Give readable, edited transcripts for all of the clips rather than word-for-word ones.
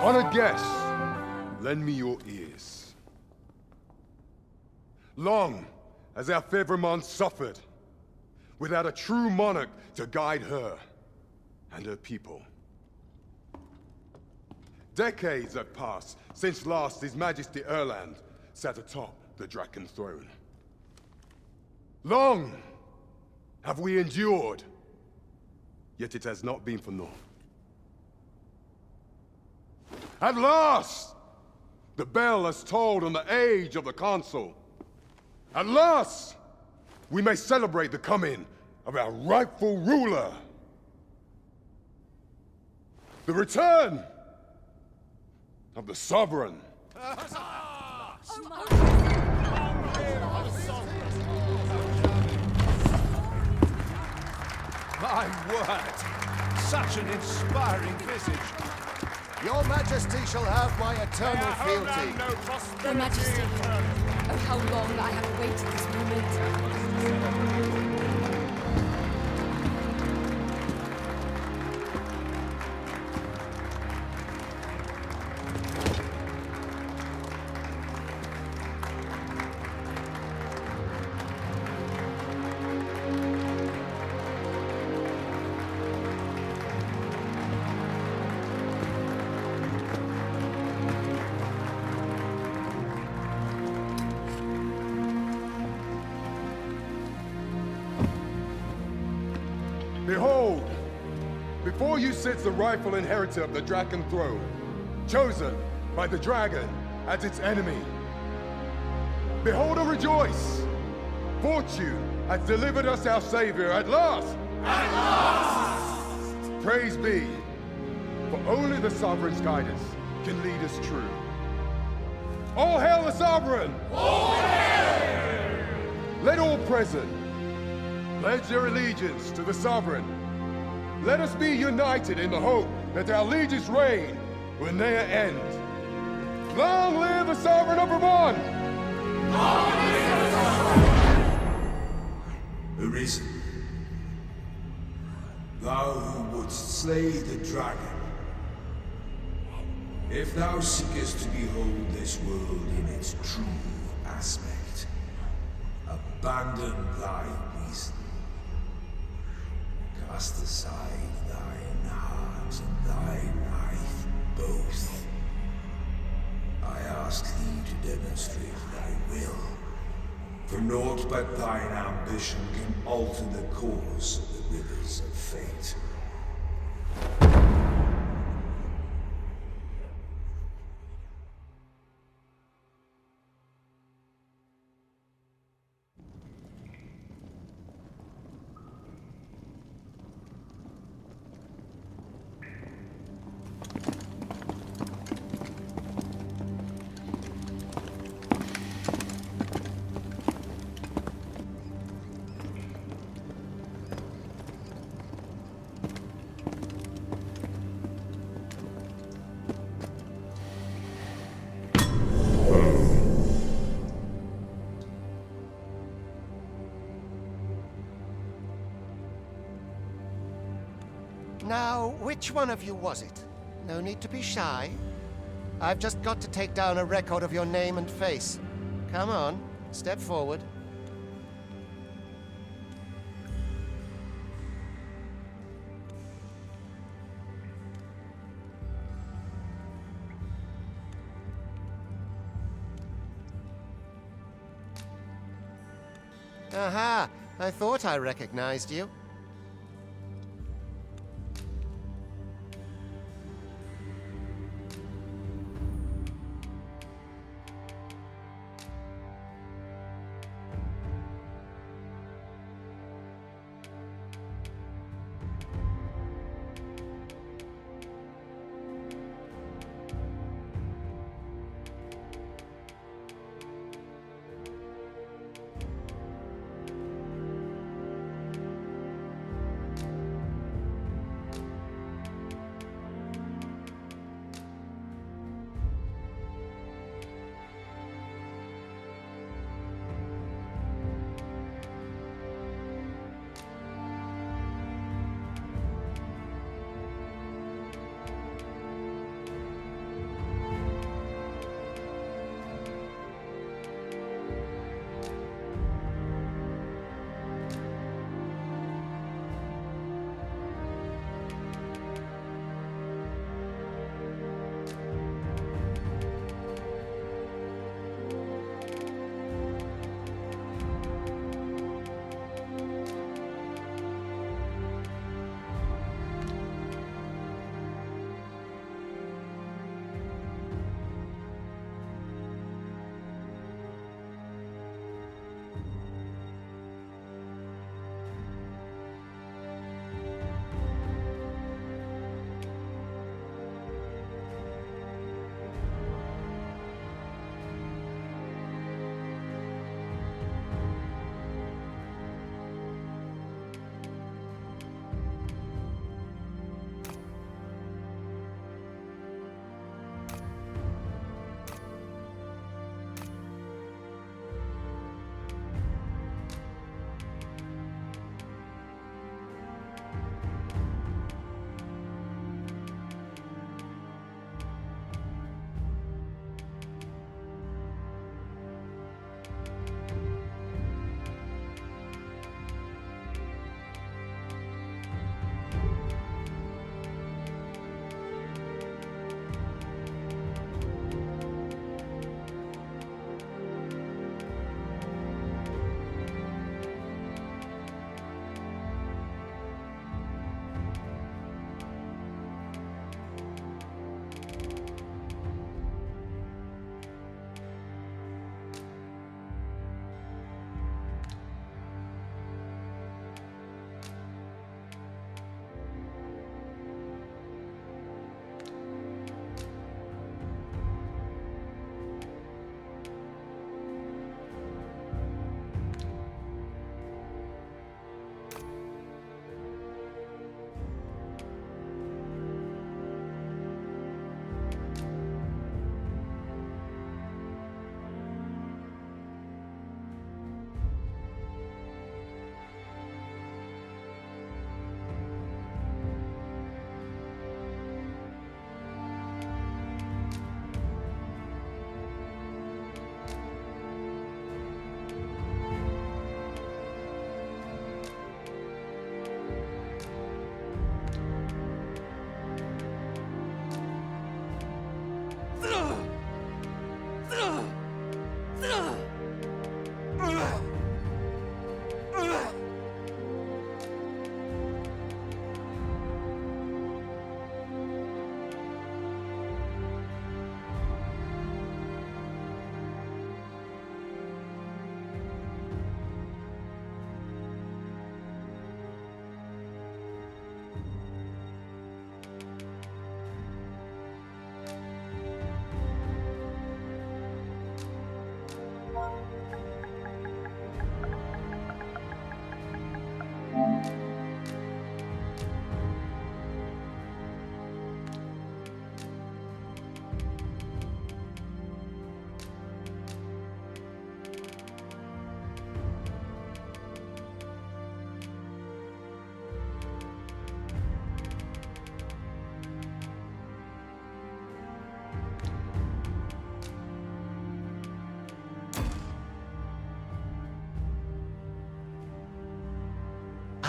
Honored guests, lend me your ears. Long has our Fevremont suffered, without a true monarch to guide her and her people. Decades have passed since last His Majesty Erland sat atop the Draken throne. Long have we endured, yet it has not been for naught. At last, the bell has tolled on the age of the Consul. At last, we may celebrate the coming of our rightful ruler. The return of the Sovereign. My word! Such an inspiring visage. Your Majesty shall have my eternal fealty. Your Majesty, oh how long I have awaited this moment. Behold, before you sits the rightful inheritor of the Draken throne, chosen by the dragon as its enemy. Behold and rejoice! Fortune has delivered us our savior at last! At last! Praise be, for only the Sovereign's guidance can lead us true. All hail the Sovereign! All hail! Let all present pledge their allegiance to the Sovereign. Let us be united in the hope that our liege's reign will ne'er end. Long live the Sovereign of Vermont! Long live the Sovereign! Arisen, thou who wouldst slay the dragon, if thou seekest to behold this world in its true aspect, abandon thy reason. Cast aside thine heart and thy knife both. I ask thee to demonstrate thy will, for naught but thine ambition can alter the course of the rivers of fate. Now, which one of you was it? No need to be shy. I've just got to take down a record of your name and face. Come on, step forward. Aha! I thought I recognized you.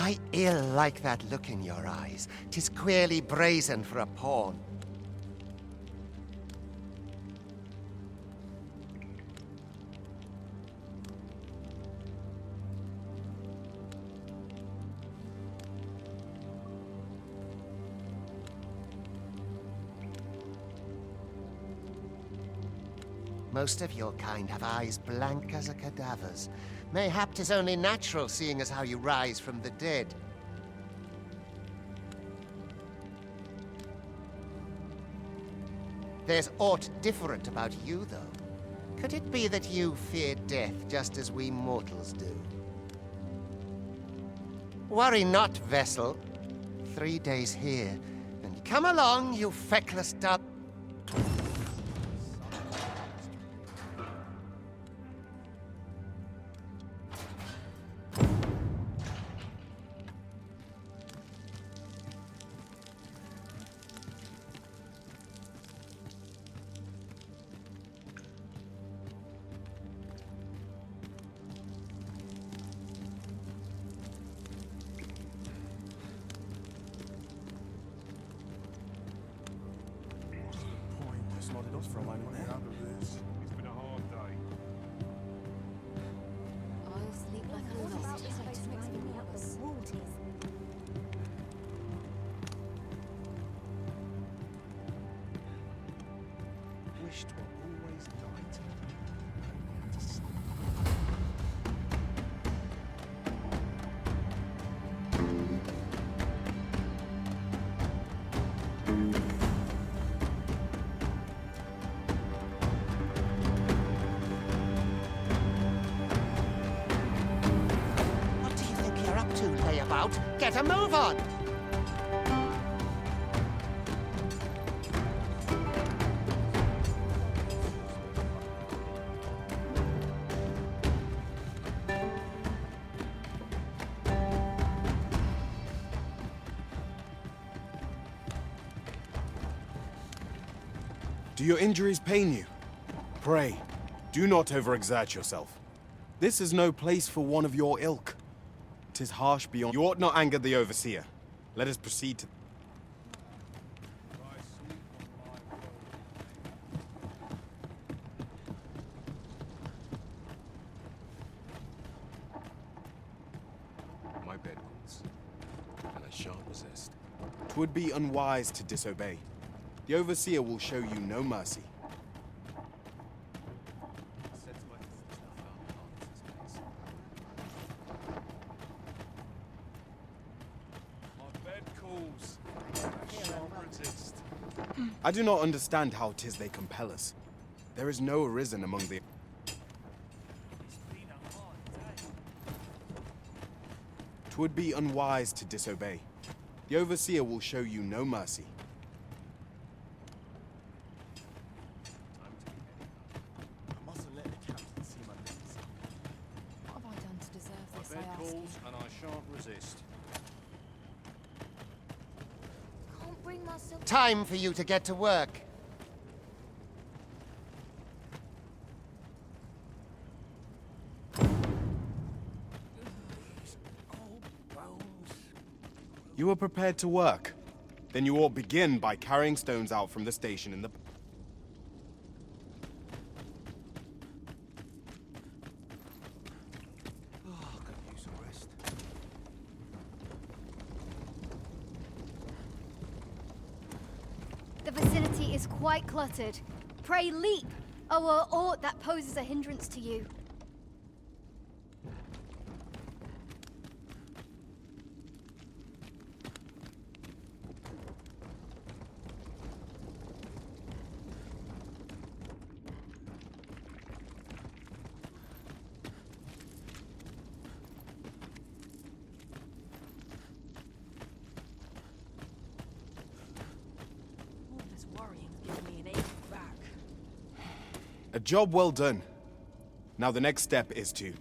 I ill like that look in your eyes. 'Tis queerly brazen for a pawn. Most of your kind have eyes blank as a cadaver's. Mayhap 'tis only natural, seeing as how you rise from the dead. There's aught different about you, though. Could it be that you fear death just as we mortals do? Worry not, vessel. 3 days here, and come along, you feckless dub. It's been a hard day. I'll sleep like a lost Wish to have always died. What do you think you're up to, layabout? Get a move on! Do your injuries pain you? Pray, do not overexert yourself. This is no place for one of your ilk. 'Tis harsh beyond. You ought not anger the overseer. Let us proceed to. My bed calls, and I shan't resist. 'Twould be unwise to disobey. The overseer will show you no mercy. My bed calls. I shan't resist. I do not understand how 'tis they compel us. There is no arisen among the. It's been a hard day. 'Twould be unwise to disobey. The overseer will show you no mercy. I mustn't let the captain see my lips. What have I done to deserve My this, I bed ask you? calls, and I shan't resist. Can't bring myself... Time for you to get to work. You are prepared to work? Then you ought begin by carrying stones out from the station in the. Oh, I could use a rest. The vicinity is quite cluttered. Pray leap, or aught that poses a hindrance to you. All this worrying's giving me an ache back. A job well done. Now the next step is to.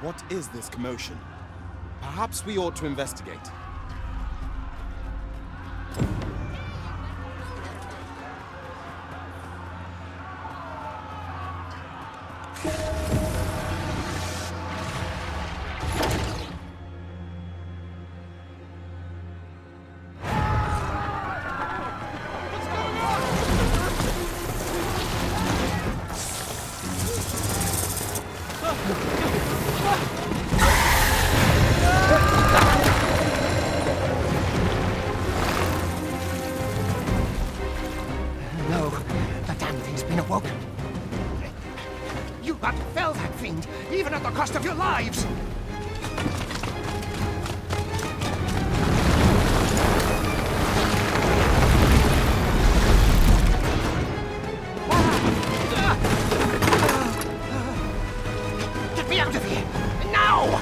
What is this commotion? Perhaps we ought to investigate. No, the damn thing's been awoken. You but fell that fiend, even at the cost of your lives! Get me out of here! Now!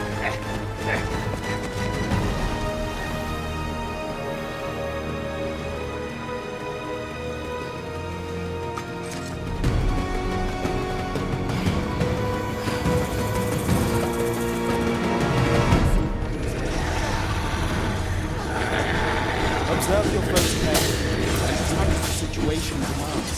Observe your foes carefully, and attack as the situation demands.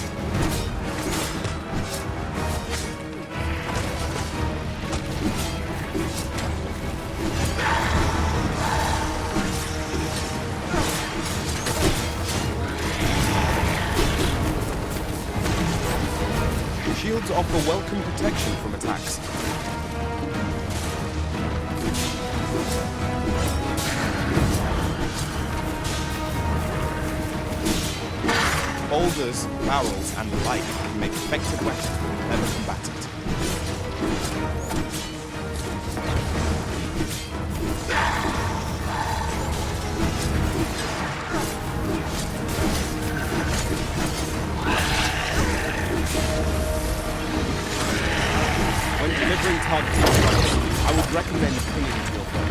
Shields offer welcome protection from attacks. Boulders, barrels, and the like can make effective weapons for clever combatants. When delivering targeted strikes, I would recommend clinging to your foe.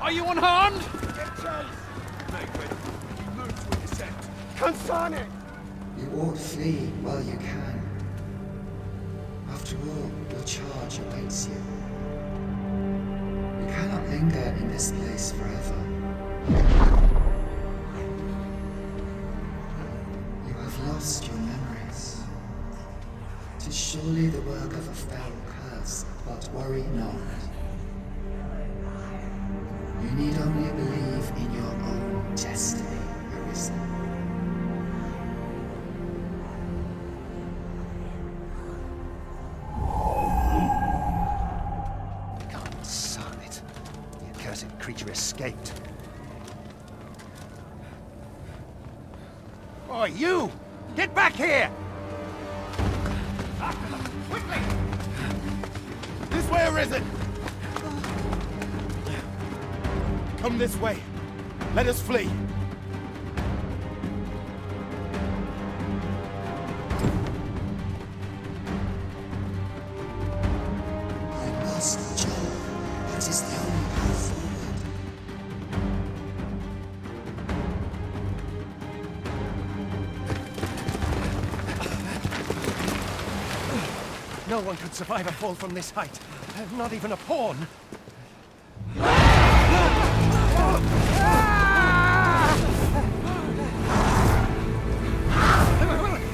Are you unharmed? Get chase! Make ready. You move to intercept. Consane! You ought flee while you can. After all, your charge awaits you. You cannot linger in this place forever. You have lost your memories. 'Tis surely the work of a fell curse, but worry not. You need only believe in your own destiny, Arisen. Consane! The accursed creature escaped. Oh, you! Get back here! After them! Quickly! This way, Arisen! Come this way. Let us flee. I must, John. That is the only path forward. No one could survive a fall from this height. Not even a pawn.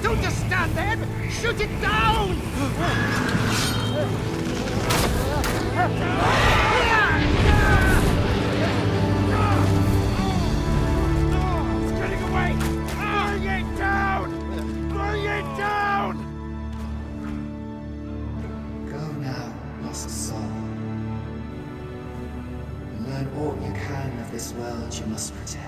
Don't just stand there! Shoot it down! It's getting away! Bring it down! Bring it down! Go now, lost soul. And learn all you can of this world you must protect.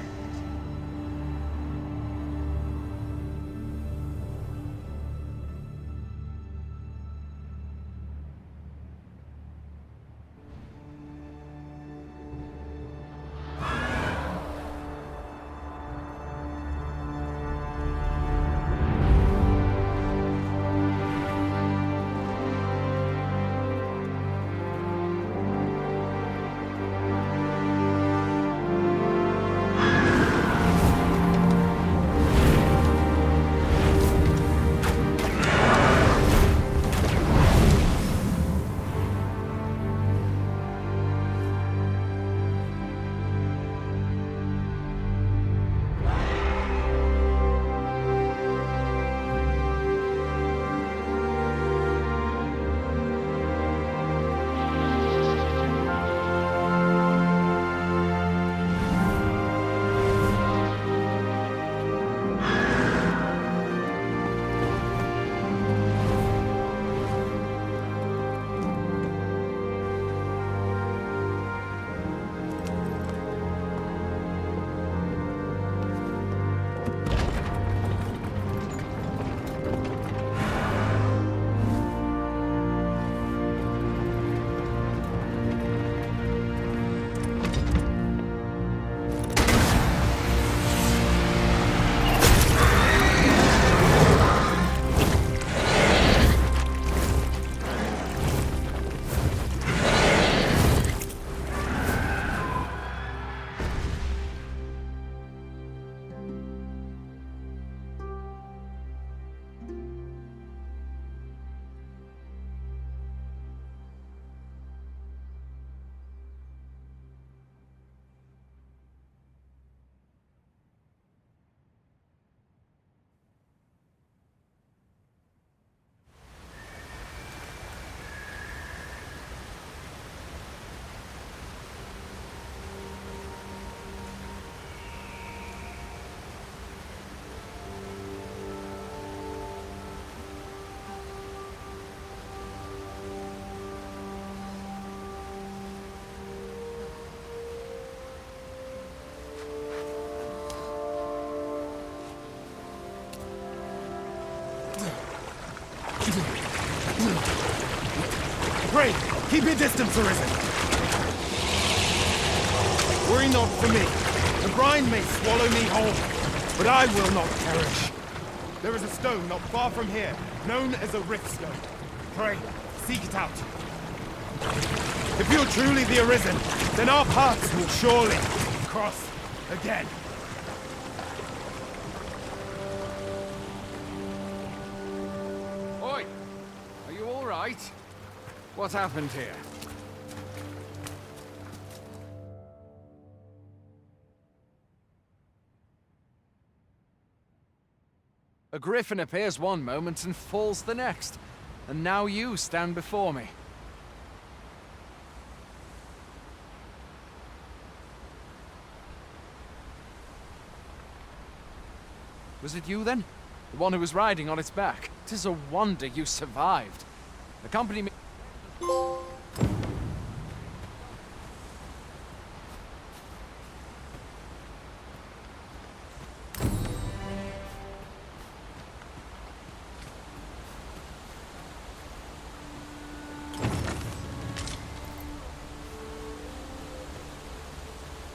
Pray, keep your distance, Arisen. Worry not for me. The brine may swallow me whole, but I will not perish. There is a stone not far from here, known as a rift stone. Pray, seek it out. If you're truly the Arisen, then our paths will surely cross again. Oi! Are you all right? What happened here? A griffin appears one moment and falls the next. And now you stand before me. Was it you then? The one who was riding on its back? 'Tis a wonder you survived. Accompany me.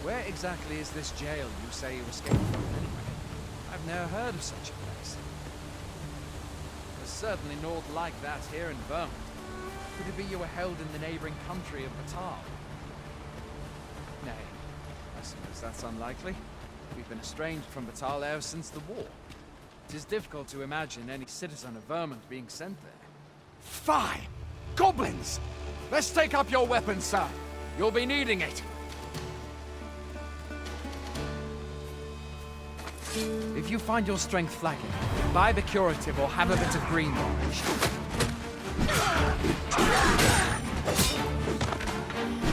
Where exactly is this jail you say you escaped from anyway? I've never heard of such a place. There's certainly naught like that here in Vermont. Could it be you were held in the neighboring country of Batal? Nay, I suppose that's unlikely. We've been estranged from Batal ever since the war. It is difficult to imagine any citizen of Vermont being sent there. Fie! Goblins! Let's take up your weapons, sir. You'll be needing it. If you find your strength flagging, buy a curative or have a bit of green varnish.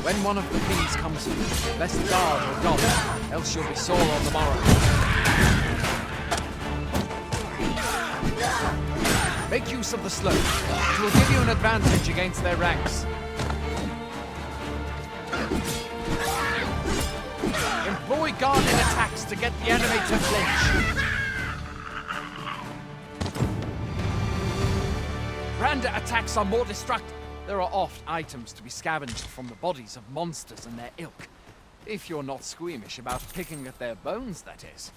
When one of the thieves comes for you, best guard or dodge, else you'll be sore on the morrow. Make use of the slope. It will give you an advantage against their ranks. Employ guarded attacks to get the enemy to flinch. Grander attacks are more destructive. There are oft items to be scavenged from the bodies of monsters and their ilk. If you're not squeamish about picking at their bones, that is.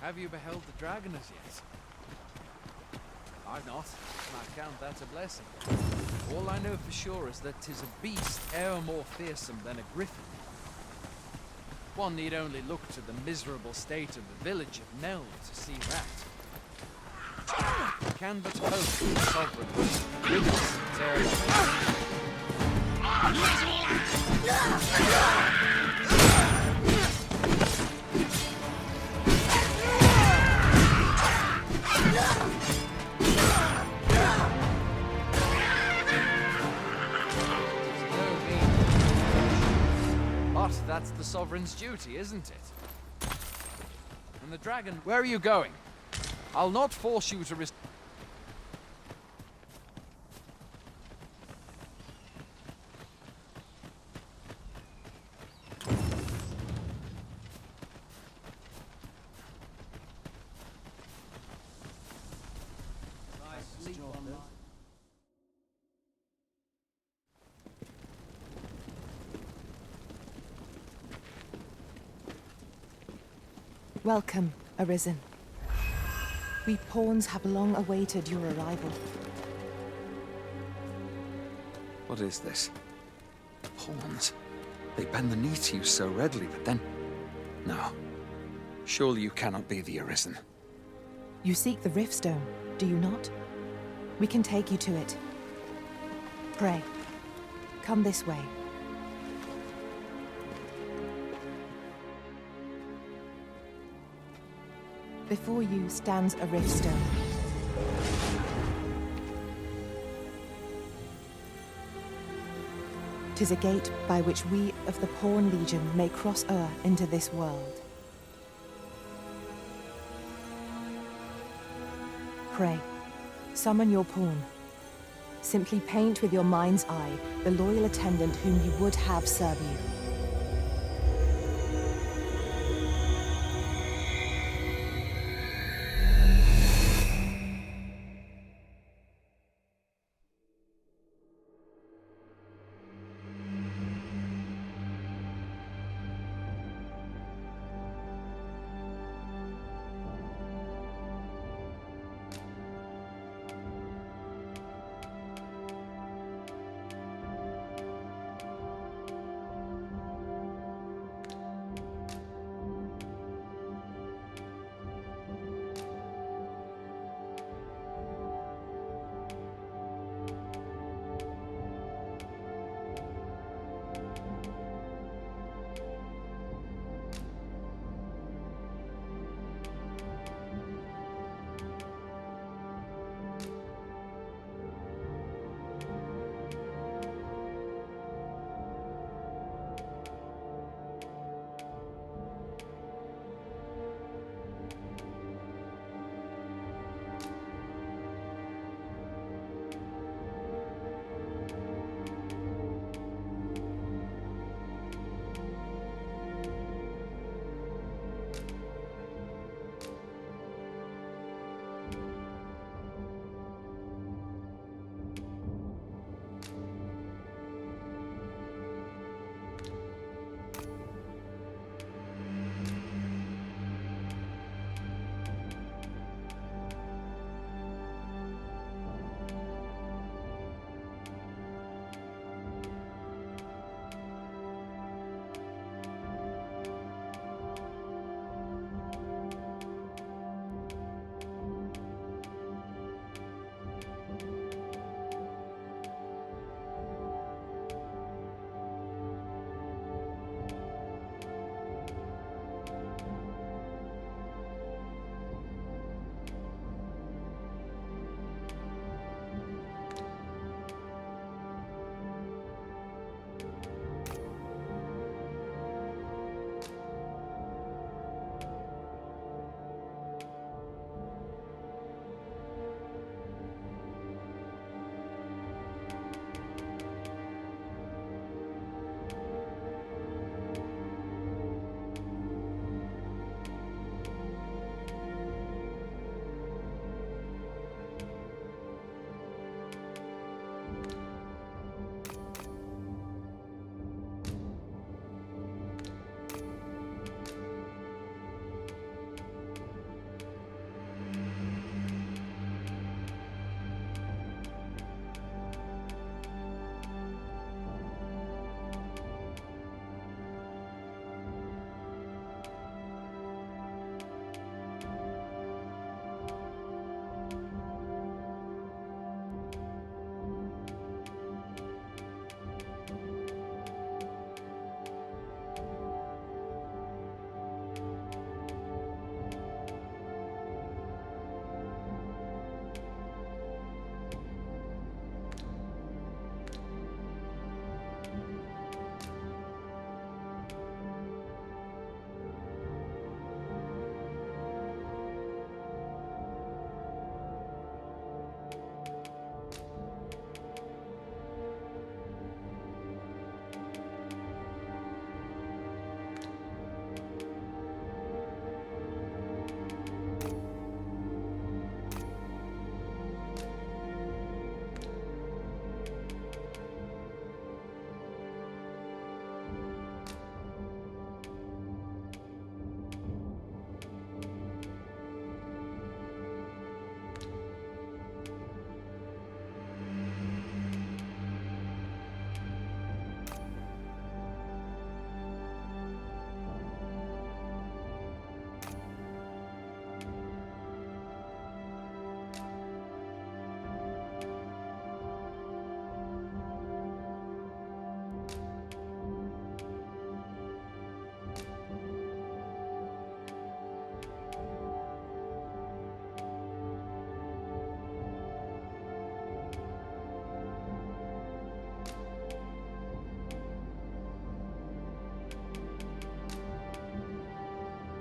Have you beheld the dragon as yet? I've not. I count that a blessing. All I know for sure is that 'tis a beast e'er more fearsome than a griffin. One need only look to the miserable state of the village of Nell to see that. Can but hope the sovereign will rid us and tear it But that's the sovereign's duty, isn't it? And the dragon, where are you going? I'll not force you to Welcome, Arisen. We pawns have long awaited your arrival. What is this? Pawns? They bend the knee to you so readily, but then... No. Surely you cannot be the Arisen. You seek the Riftstone, do you not? We can take you to it. Pray, come this way. Before you stands a Riftstone. "'Tis a gate by which we of the Pawn Legion may cross o'er into this world. Pray, summon your pawn. Simply paint with your mind's eye the loyal attendant whom you would have serve you.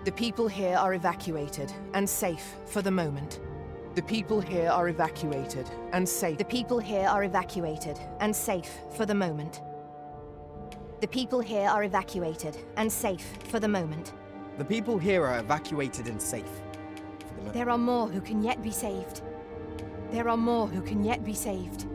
The people here are evacuated and safe for the moment. The people here are evacuated and safe. The people here are evacuated and safe for the moment. The people here are evacuated and safe for the moment. The people here are evacuated and safe. For the moment. There are more who can yet be saved. There are more who can yet be saved.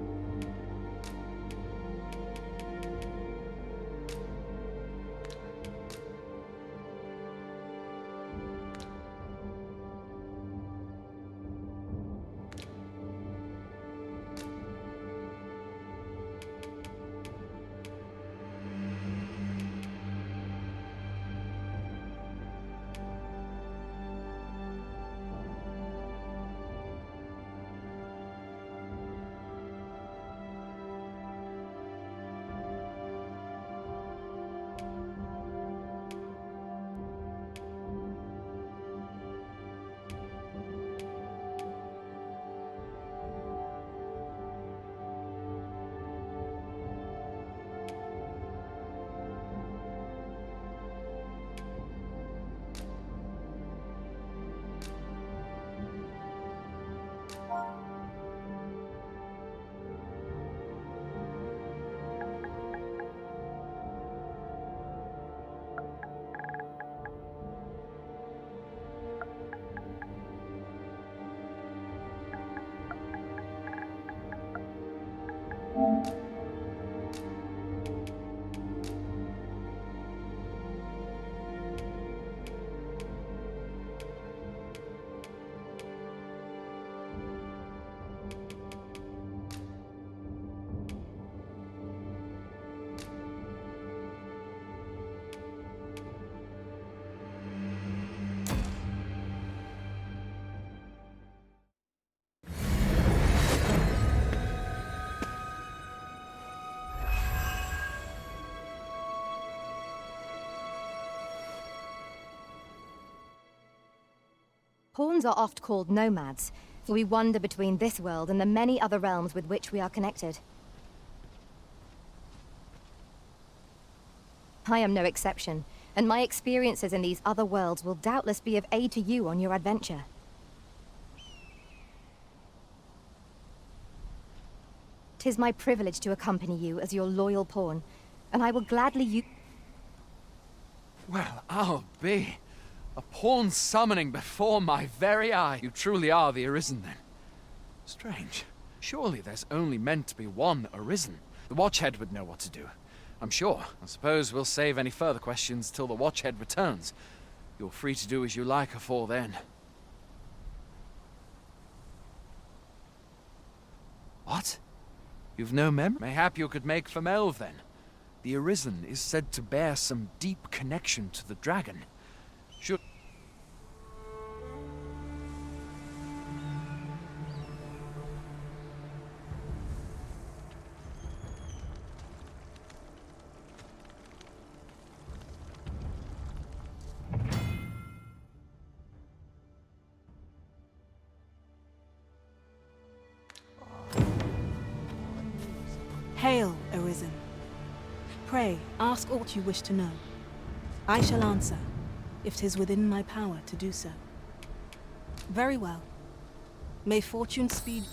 Pawns are oft called nomads, for we wander between this world and the many other realms with which we are connected. I am no exception, and my experiences in these other worlds will doubtless be of aid to you on your adventure. Tis my privilege to accompany you as your loyal pawn, and I will gladly use... Well, I'll be. A pawn summoning before my very eye. You truly are the Arisen, then. Strange. Surely there's only meant to be one Arisen. The Watchhead would know what to do, I'm sure. I suppose we'll save any further questions till the Watchhead returns. You're free to do as you like afore then. What? You've no memory? Mayhap you could make for Melv, then. The Arisen is said to bear some deep connection to the dragon. Should... Hail, Arisen. Pray, ask aught you wish to know. I shall answer, if 'tis within my power to do so. Very well. May fortune speed...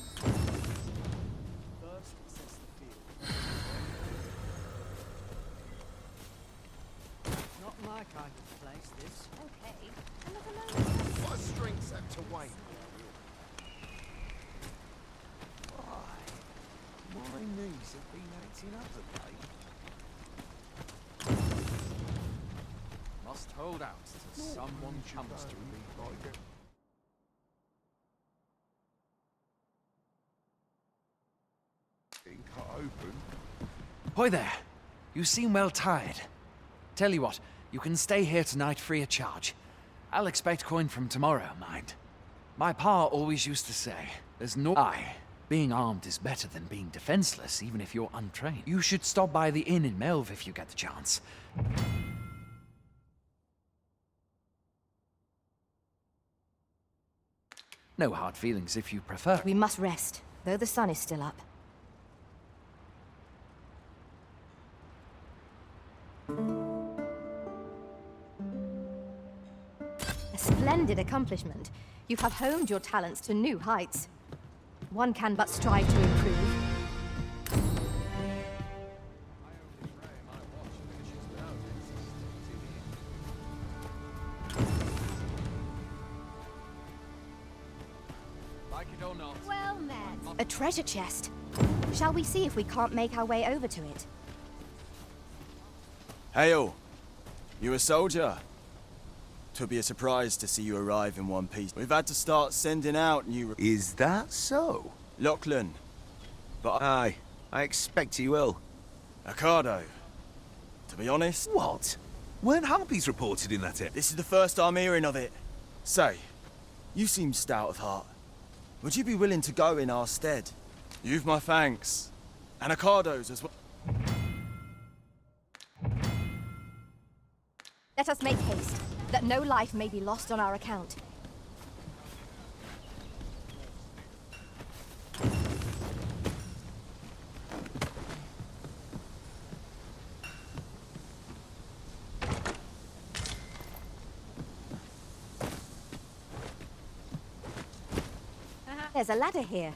Not my kind of place, this. Okay, another moment. What a string set to wait. My knees have been acting up today. Must hold out till someone comes to me. Being cut open. Hoy there! You seem well tired. Tell you what, you can stay here tonight free of charge. I'll expect coin from tomorrow, mind. My pa always used to say, there's no... Being armed is better than being defenseless, even if you're untrained. You should stop by the inn in Melv if you get the chance. No hard feelings if you prefer. We must rest, though the sun is still up. splendid accomplishment. You have honed your talents to new heights. One can but strive to improve. Like it or not. Well met. A treasure chest. Shall we see if we can't make our way over to it? Hail! You a soldier? 'Twould be a surprise to see you arrive in one piece. We've had to start sending out new... Is that so? Lachlan. But Aye, I expect he will. Ocado. To be honest... What? Weren't harpies reported in that area? This is the first I'm hearing of it. Say, you seem stout of heart. Would you be willing to go in our stead? You've my thanks. And Ocado's as well. Let us make haste, that no life may be lost on our account. There's a ladder here.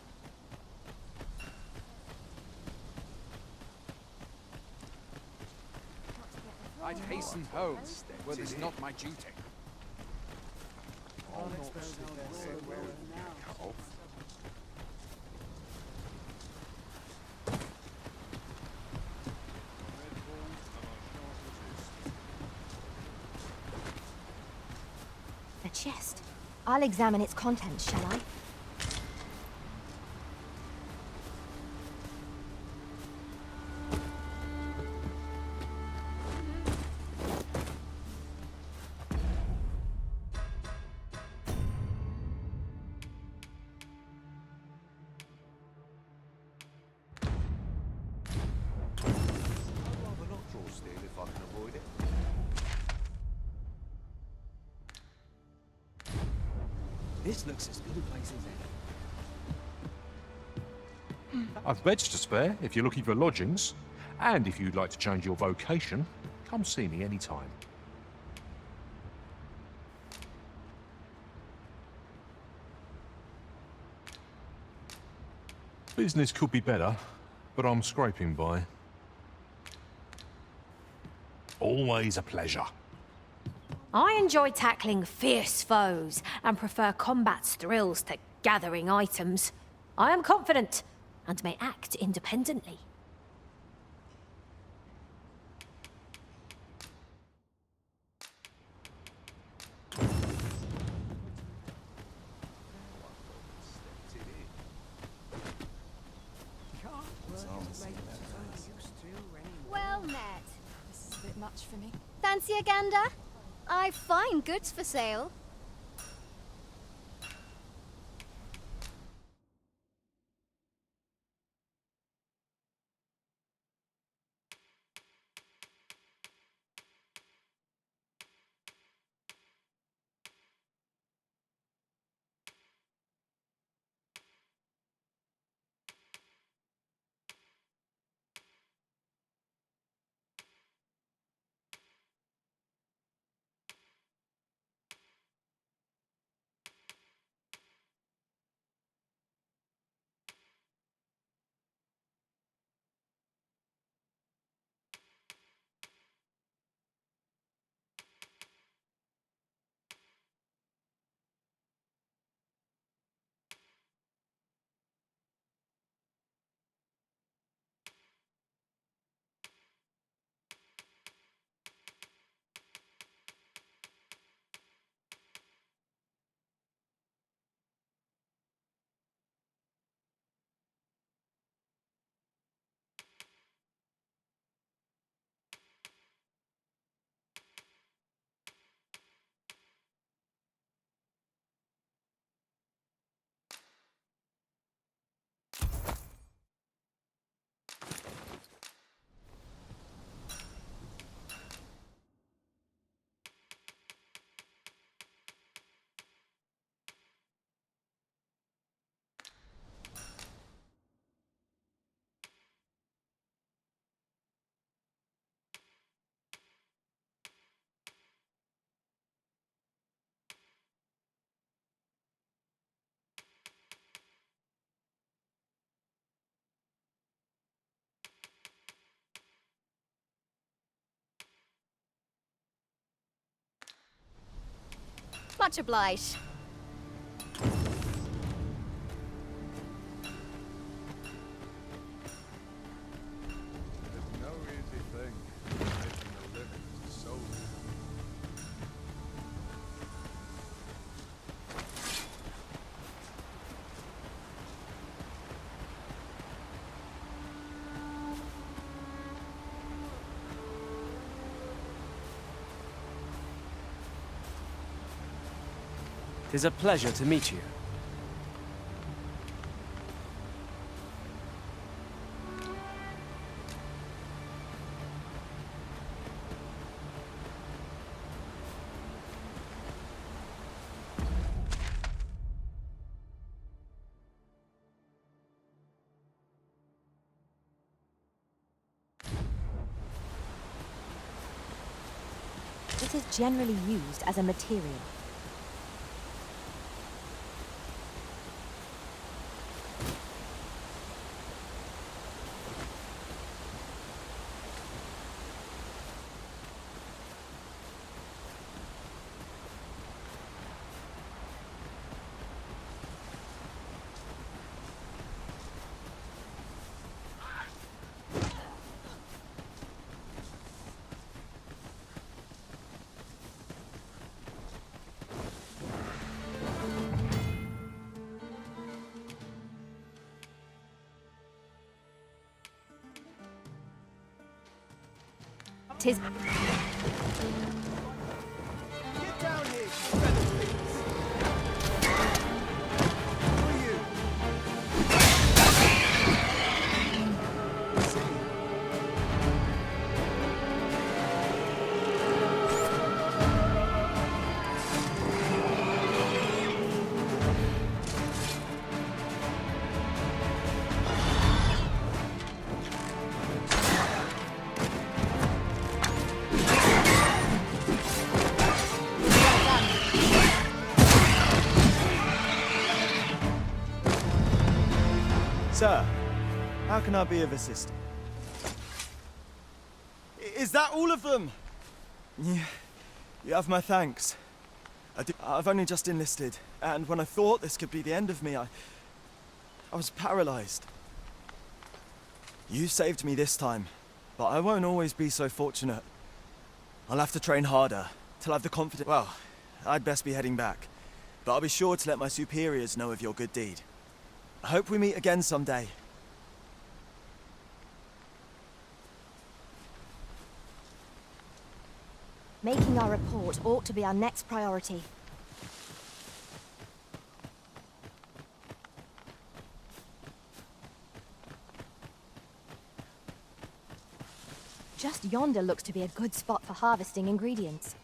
I'd hasten home, were this not my duty. A chest. I'll examine its contents, shall I? This looks as good a place as any. I've beds to spare if you're looking for lodgings. And if you'd like to change your vocation, come see me anytime. Business could be better, but I'm scraping by. Always a pleasure. I enjoy tackling fierce foes and prefer combat's thrills to gathering items. I am confident and may act independently. Well met. This is a bit much for me. Fancy a gander? I've fine goods for sale. Much obliged. There's no easy thing making a living as a soldier. Tis a pleasure to meet you. It is generally used as a material. Tis... Get down here, you feather thieves! Who are you? Sir, how can I be of assistance? Is that all of them? Yeah, you have my thanks. I've only just enlisted, and when I thought this could be the end of me, I was paralyzed. You saved me this time, but I won't always be so fortunate. I'll have to train harder, till I've the confidence. Well, I'd best be heading back, but I'll be sure to let my superiors know of your good deed. I hope we meet again someday. Making our report ought to be our next priority. Just yonder looks to be a good spot for harvesting ingredients.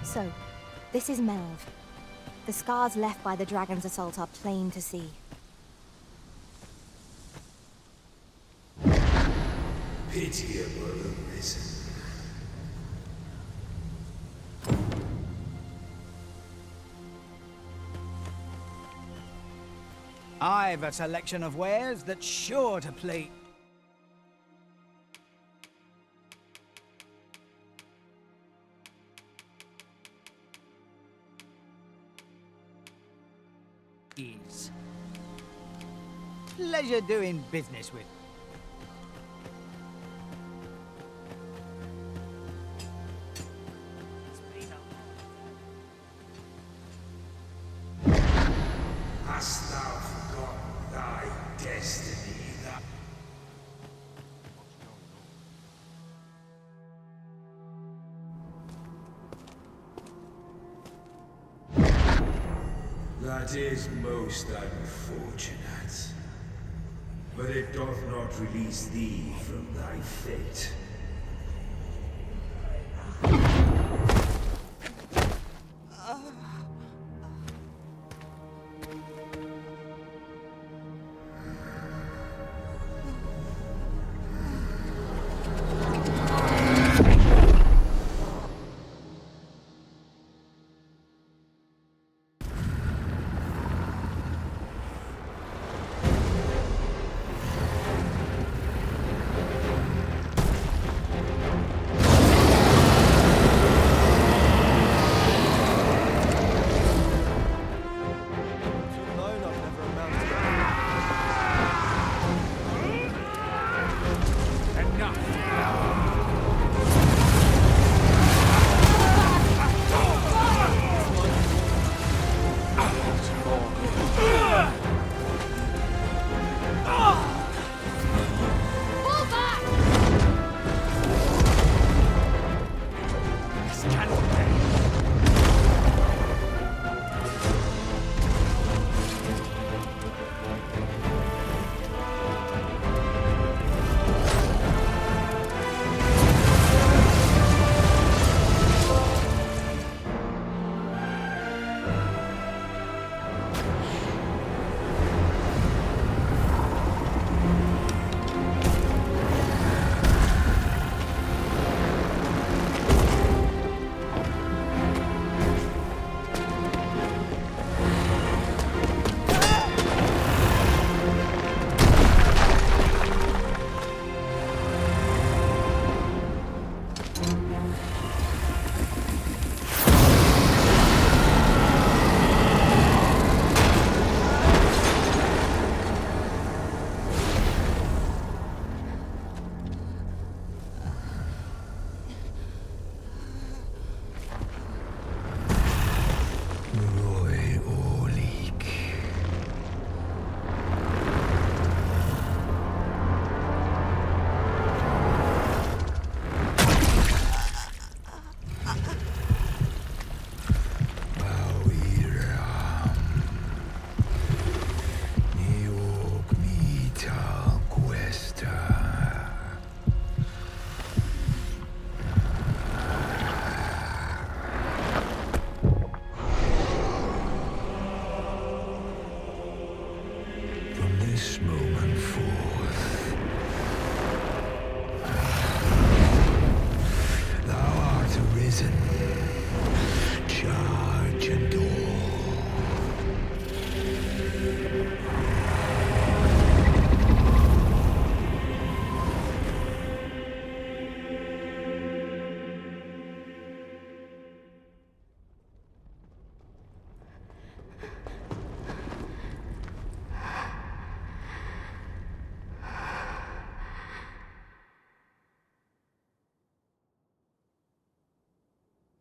So, this is Melv. The scars left by the dragon's assault are plain to see. Pitiable arisen. I've a selection of wares that's sure to please. Pleasure doing business with. Hast thou forgotten thy destiny that... That is most unfortunate. But it doth not release thee from thy fate.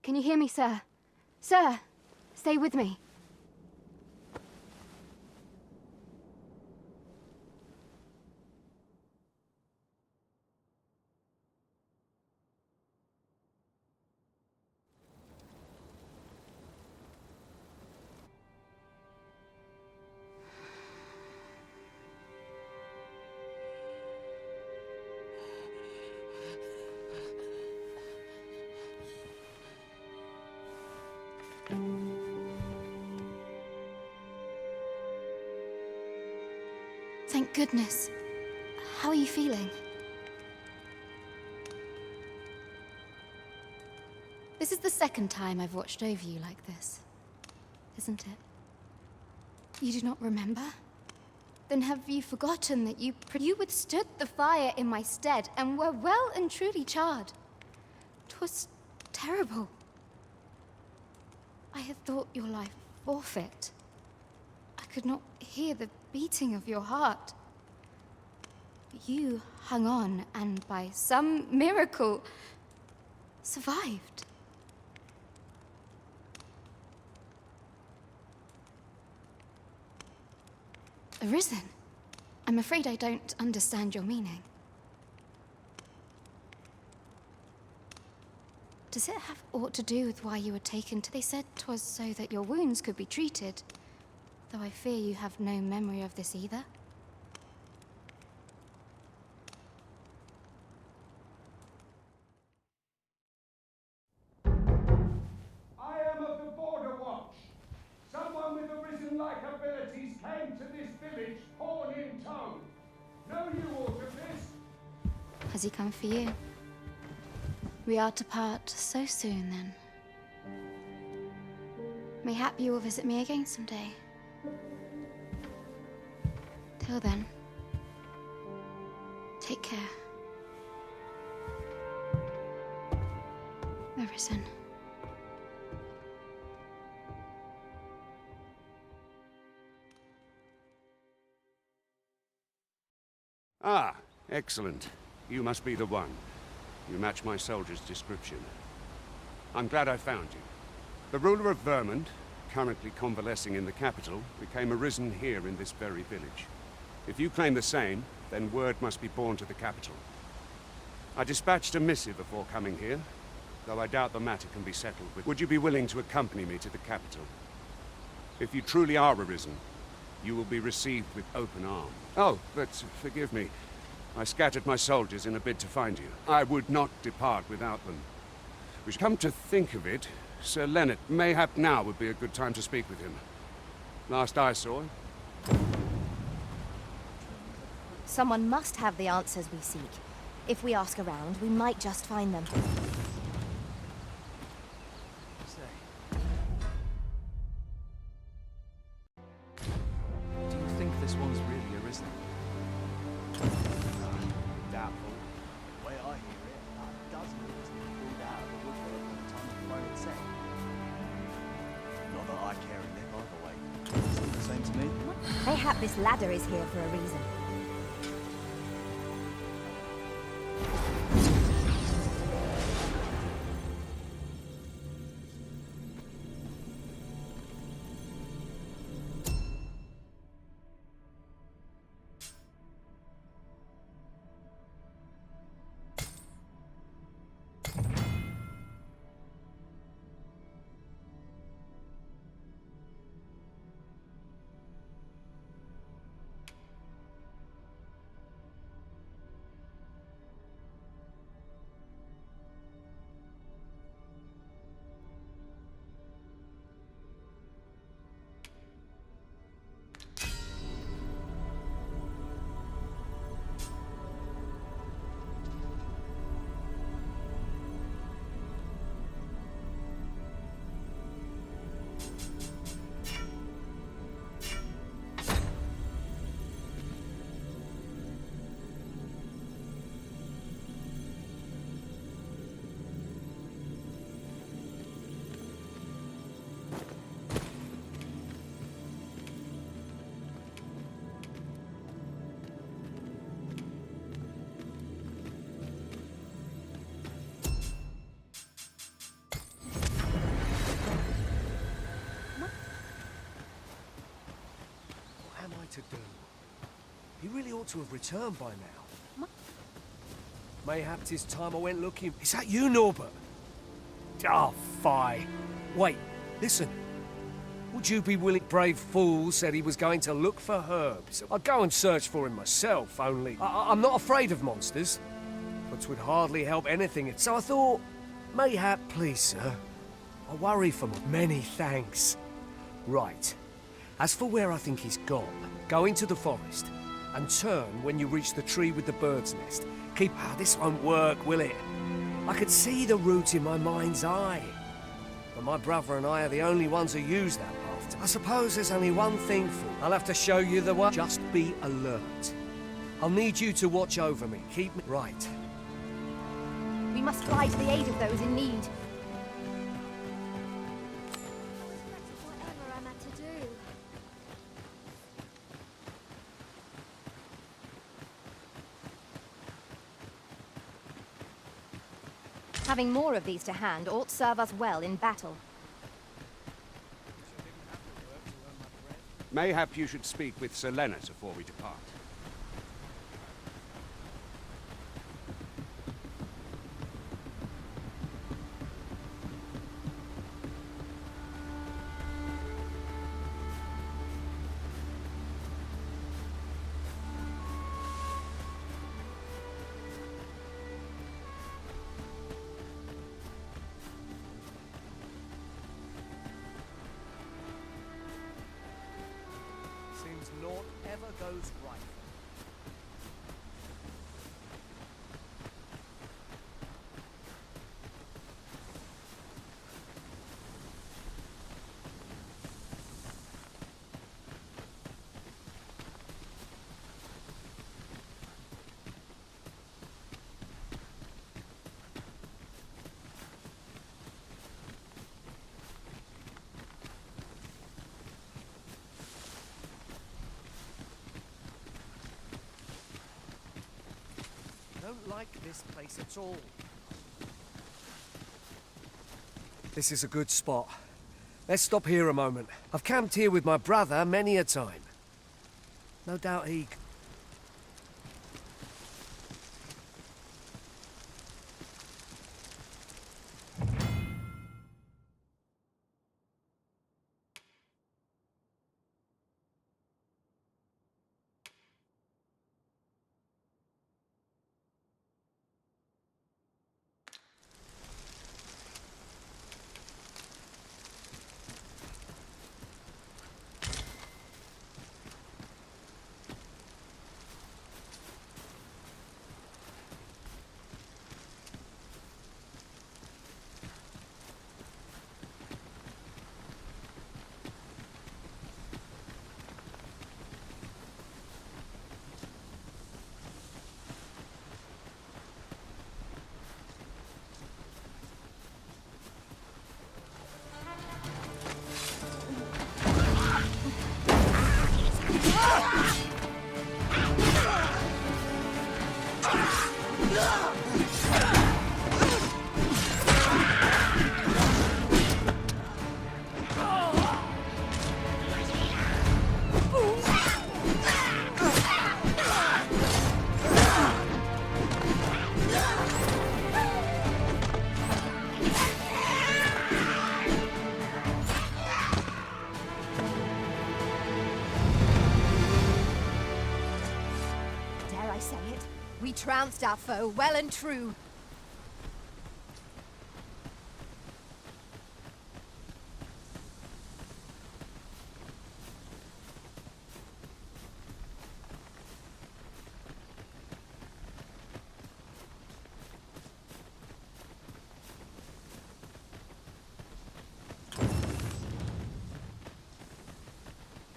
Can you hear me, sir? Sir, stay with me. Thank goodness. How are you feeling? This is the second time I've watched over you like this, isn't it? You do not remember? Then have you forgotten that you withstood the fire in my stead and were well and truly charred? 'Twas terrible. I had thought your life forfeit. I could not hear the beating of your heart. You hung on and by some miracle survived. Arisen? I'm afraid I don't understand your meaning. Does it have aught to do with why you were taken to? They said 'twas so that your wounds could be treated, though I fear you have no memory of this either. I am of the Border Watch. Someone with Arisen-like abilities came to this village, horn in tow. Know you aught of this? Has he come for you? We are to part so soon, then. Mayhap you will visit me again someday. Till then, take care. Arisen. Ah, excellent. You must be the one. You match my soldier's description. I'm glad I found you. The ruler of Vermont, currently convalescing in the capital, became arisen here in this very village. If you claim the same, then word must be borne to the capital. I dispatched a missive before coming here, though I doubt the matter can be settled with. Would you be willing to accompany me to the capital? If you truly are arisen, you will be received with open arms. Oh, but forgive me. I scattered my soldiers in a bid to find you. I would not depart without them. We should come to think of it, Sir Leonard, mayhap now would be a good time to speak with him. Last I saw him. Someone must have the answers we seek. If we ask around, we might just find them. Do you think this one's really arisen? Doubtful. The way I hear it, a dozen of us pulled out of the woodwork by the time the throne had set. Not that I care a lick either way. It's all the same to me. Mayhap this ladder is here for a reason. To do. He really ought to have returned by now. Mayhap 'tis time I went looking. Is that you, Norbert? Oh, fie. Wait, listen. Would you be willing? Brave fool said he was going to look for herbs. I'd go and search for him myself, only I'm not afraid of monsters, but 'twould hardly help anything. So I thought, mayhap, please, sir. I worry for many thanks. Right. As for where I think he's gone, go into the forest and turn when you reach the tree with the bird's nest. Keep... this won't work, will it? I could see the route in my mind's eye. But my brother and I are the only ones who use that path. I suppose there's only one thing for. I'll have to show you the way. Just be alert. I'll need you to watch over me. Keep me right. We must fly to the aid of those in need. Whatever I'm at to do. Having more of these to hand ought serve us well in battle. Mayhap you should speak with Sir Leonard before we depart. Seems naught ever goes right. Don't like this place at all. This is a good spot. Let's stop here a moment. I've camped here with my brother many a time. No doubt he... Dare I say it? We trounced our foe well and true.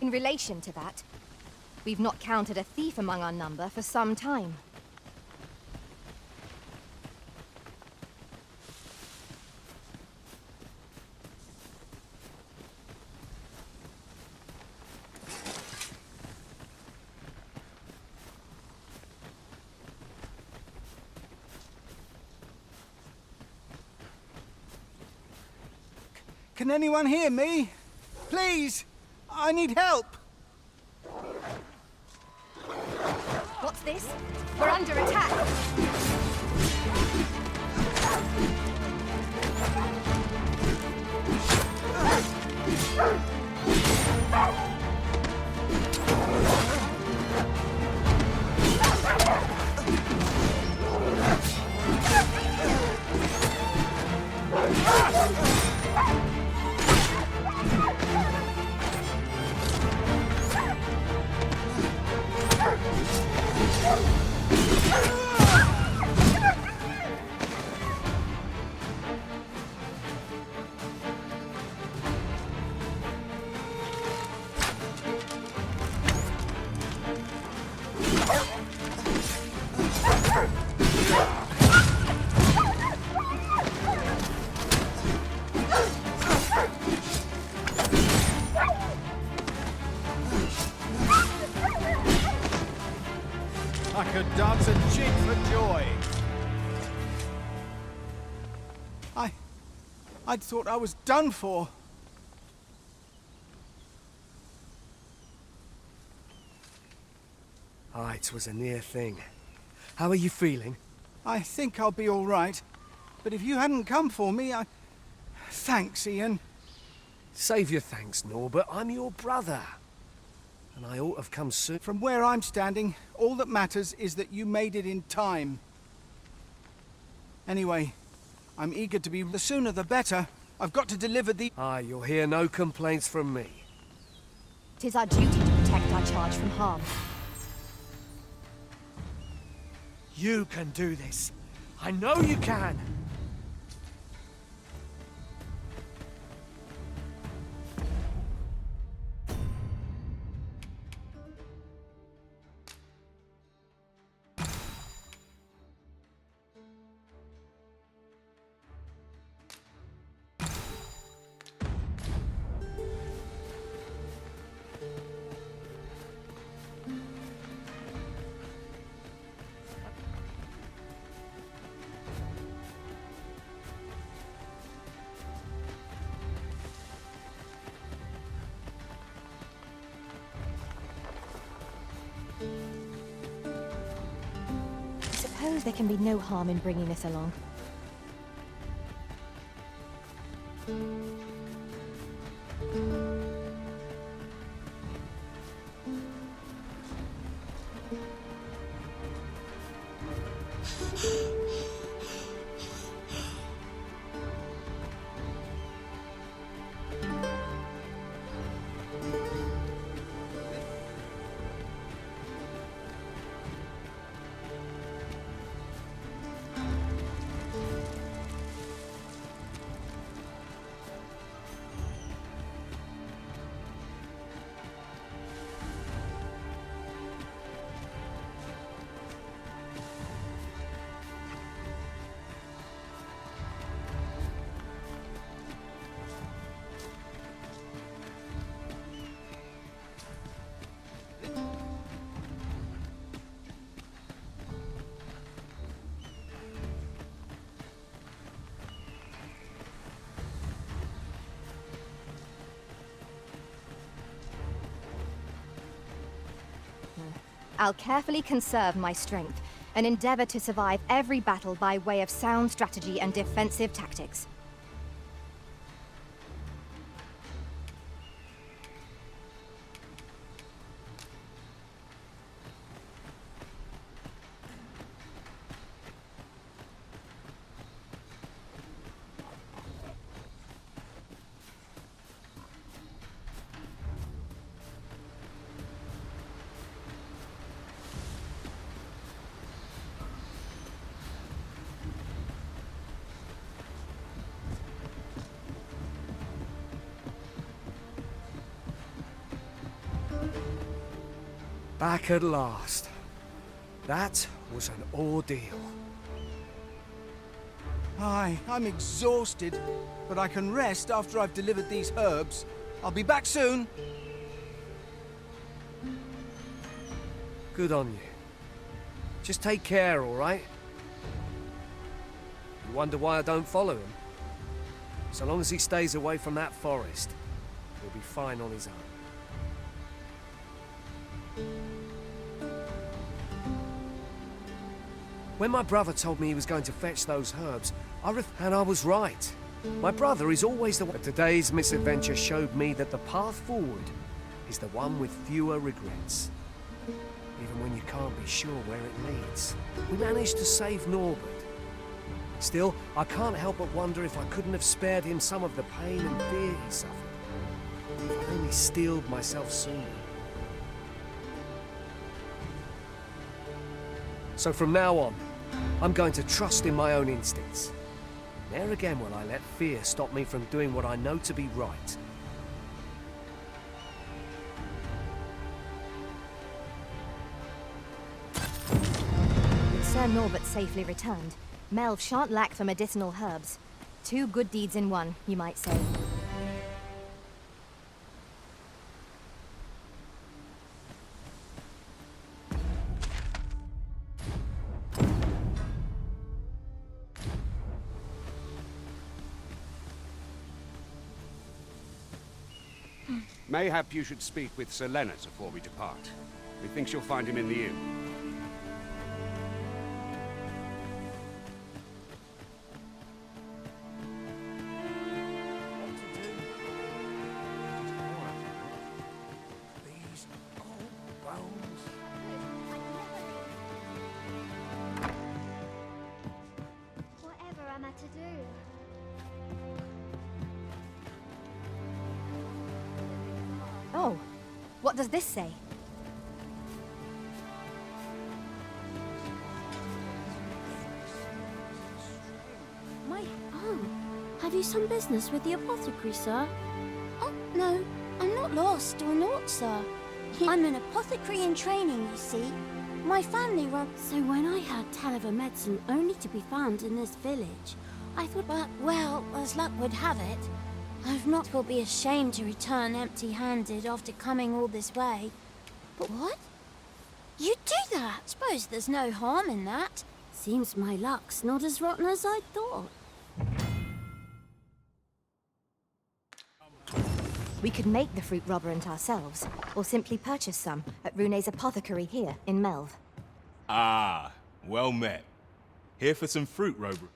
In relation to that, we've not counted a thief among our number for some time. Can anyone hear me? Please! I need help! What's this? We're under attack! I could dance a jig for joy. I'd thought I was done for. Aye, it was a near thing. How are you feeling? I think I'll be all right. But if you hadn't come for me, Thanks, Ian. Save your thanks, Norbert. I'm your brother. And I ought to have come soon. From where I'm standing, all that matters is that you made it in time. Anyway, I'm eager to be... The sooner the better. I've got to deliver the... Aye, you'll hear no complaints from me. 'Tis our duty to protect our charge from harm. You can do this. I know you can. I suppose there can be no harm in bringing this along. I'll carefully conserve my strength and endeavor to survive every battle by way of sound strategy and defensive tactics. Back at last. That was an ordeal. Aye, I'm exhausted, but I can rest after I've delivered these herbs. I'll be back soon. Good on you. Just take care, all right? You wonder why I don't follow him? So long as he stays away from that forest, he'll be fine on his own. When my brother told me he was going to fetch those herbs, and I was right. My brother is always the one. But today's misadventure showed me that the path forward is the one with fewer regrets. Even when you can't be sure where it leads. We managed to save Norbert. Still, I can't help but wonder if I couldn't have spared him some of the pain and fear he suffered. If I'd only steeled myself sooner. So from now on, I'm going to trust in my own instincts. Ne'er again will I let fear stop me from doing what I know to be right. Sir Norbert safely returned, Melve shan't lack for medicinal herbs. 2 good deeds in one, you might say. Mayhap you should speak with Sir Leonard before we depart. Methinks you'll find him in the inn. These old bones. Whatever am I to do? Oh, what does this say? Oh, have you some business with the apothecary, sir? Oh, no, I'm not lost or naught, sir. I'm an apothecary in training, you see. My family runs... So when I heard tell of a medicine only to be found in this village, I thought, but, well, as luck would have it, I've not will be ashamed to return empty-handed after coming all this way. But what? You do that? Suppose there's no harm in that. Seems my luck's not as rotten as I thought. We could make the fruit robberant ourselves, or simply purchase some at Rune's apothecary here in Melve. Ah, well met. Here for some fruit robbery.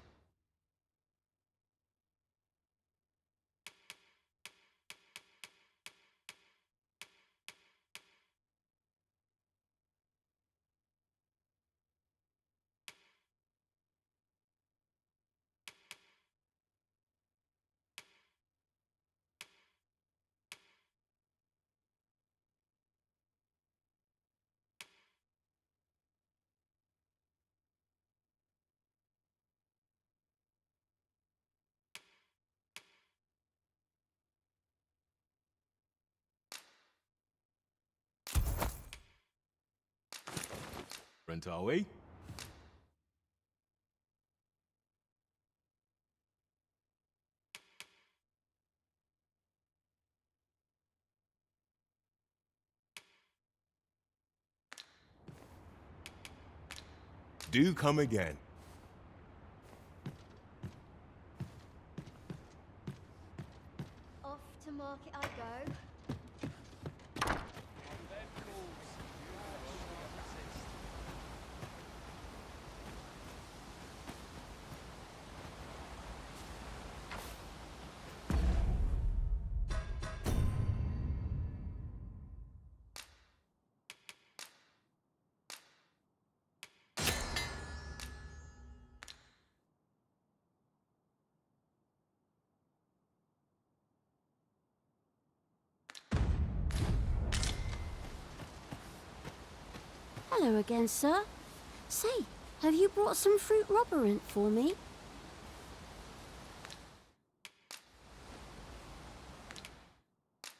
Rent are we? Do come again. Off to market I go. Hello again, sir. Say, have you brought some fruit robberant for me?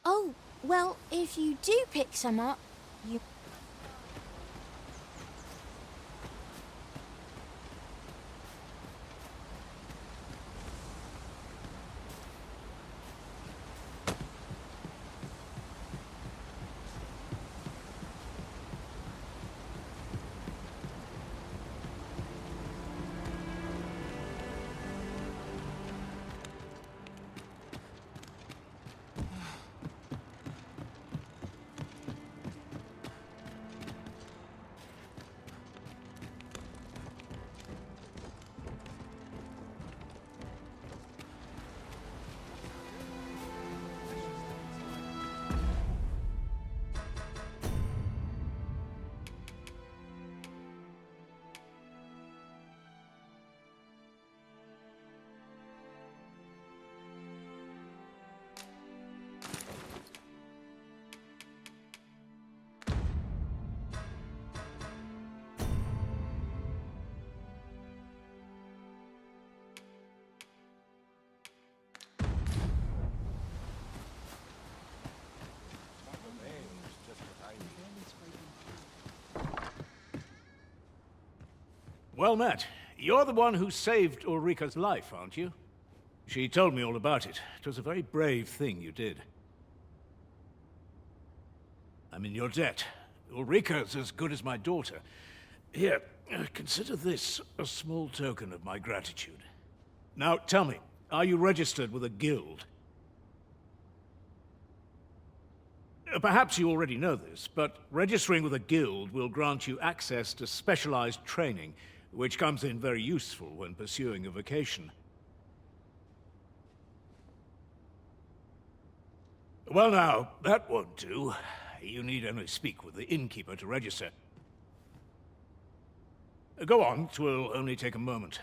Oh, well, if you do pick some up, you... Well met. You're the one who saved Ulrika's life, aren't you? She told me all about it. It was a very brave thing you did. I'm in your debt. Ulrika's as good as my daughter. Here, consider this a small token of my gratitude. Now, tell me, are you registered with a guild? Perhaps you already know this, but registering with a guild will grant you access to specialized training, which comes in very useful when pursuing a vocation. Well now, that won't do. You need only speak with the innkeeper to register. Go on, 'twill only take a moment.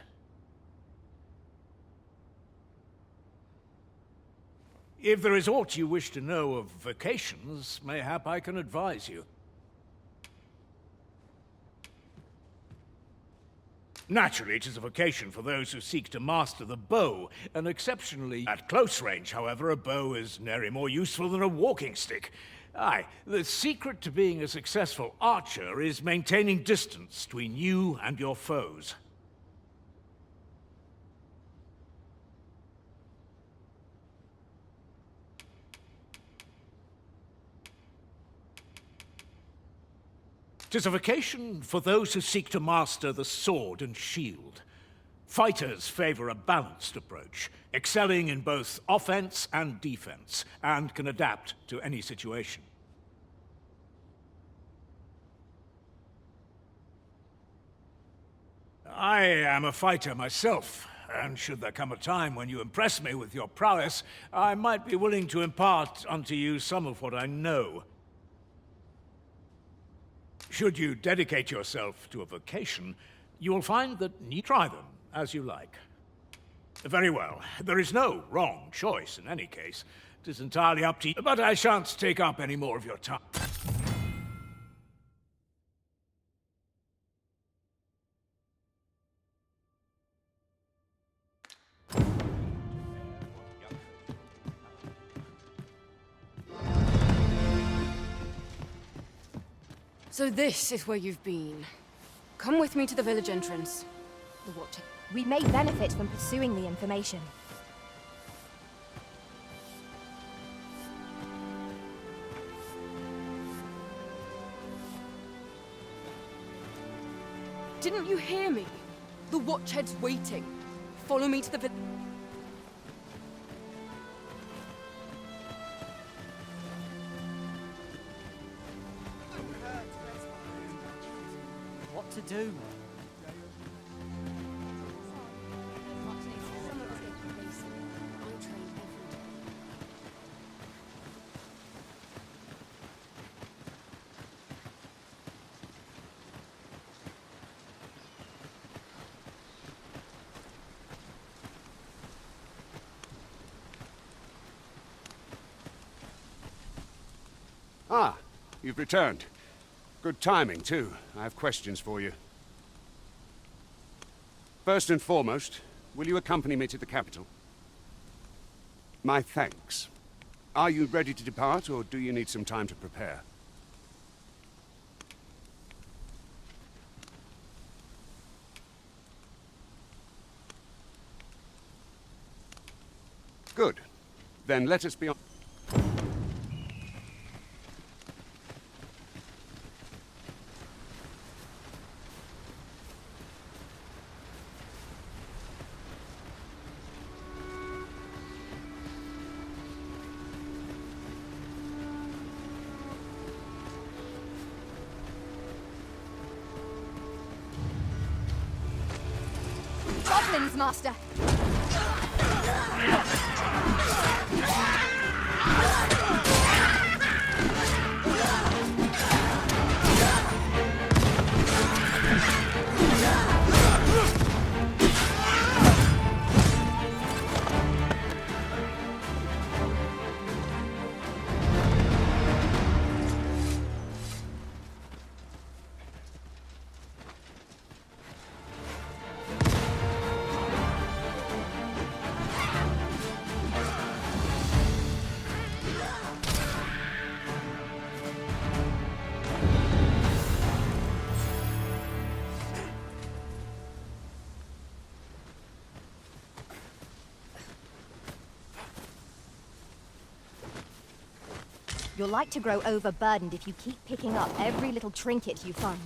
If there is aught you wish to know of vocations, mayhap I can advise you. Naturally, it is a vocation for those who seek to master the bow, and exceptionally at close range, however, a bow is nary more useful than a walking stick. Aye, the secret to being a successful archer is maintaining distance between you and your foes. It is a vocation for those who seek to master the sword and shield. Fighters favor a balanced approach, excelling in both offense and defense, and can adapt to any situation. I am a fighter myself, and should there come a time when you impress me with your prowess, I might be willing to impart unto you some of what I know. Should you dedicate yourself to a vocation, you will find that you try them as you like. Very well. There is no wrong choice in any case. It is entirely up to you, but I shan't take up any more of your time. So this is where you've been. Come with me to the village entrance. The watch. We may benefit from pursuing the information. Didn't you hear me? The Watchhead's waiting. Follow me to the village. What to do? Ah, you've returned. Good timing, too. I have questions for you. First and foremost, will you accompany me to the capital? My thanks. Are you ready to depart, or do you need some time to prepare? Good. Then let us be on... Goblins, Master! You're like to grow overburdened if you keep picking up every little trinket you find.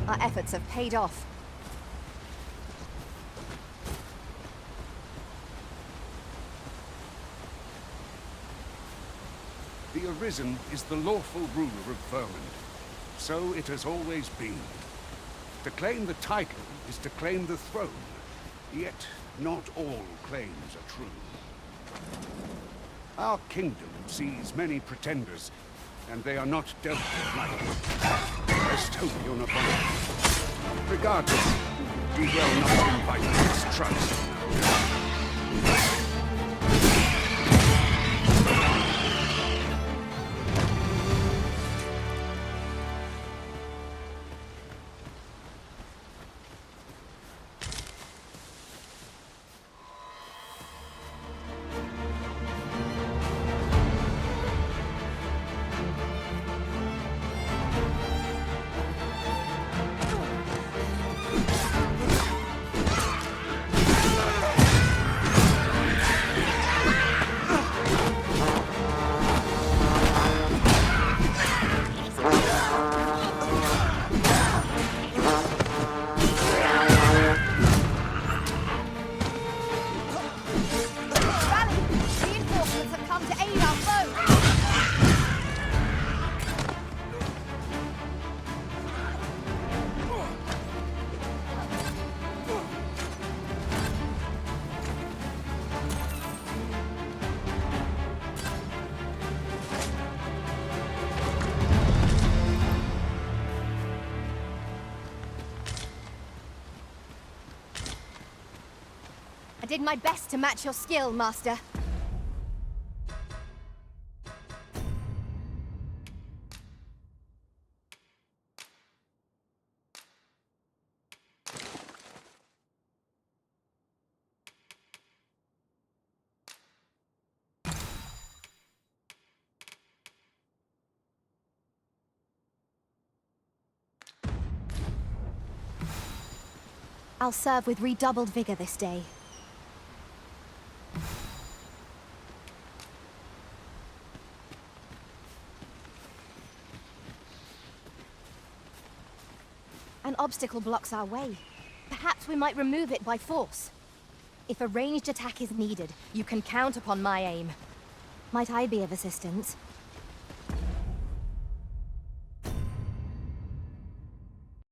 Our efforts have paid off. The Arisen is the lawful ruler of Vermund. So it has always been. To claim the title is to claim the throne. Yet, not all claims are true. Our kingdom sees many pretenders, and they are not dealt with lightly. Rest hope you're not one. Regardless, we will not invite mistrust. I did my best to match your skill, Master. I'll serve with redoubled vigor this day. An obstacle blocks our way. Perhaps we might remove it by force. If a ranged attack is needed, you can count upon my aim. Might I be of assistance?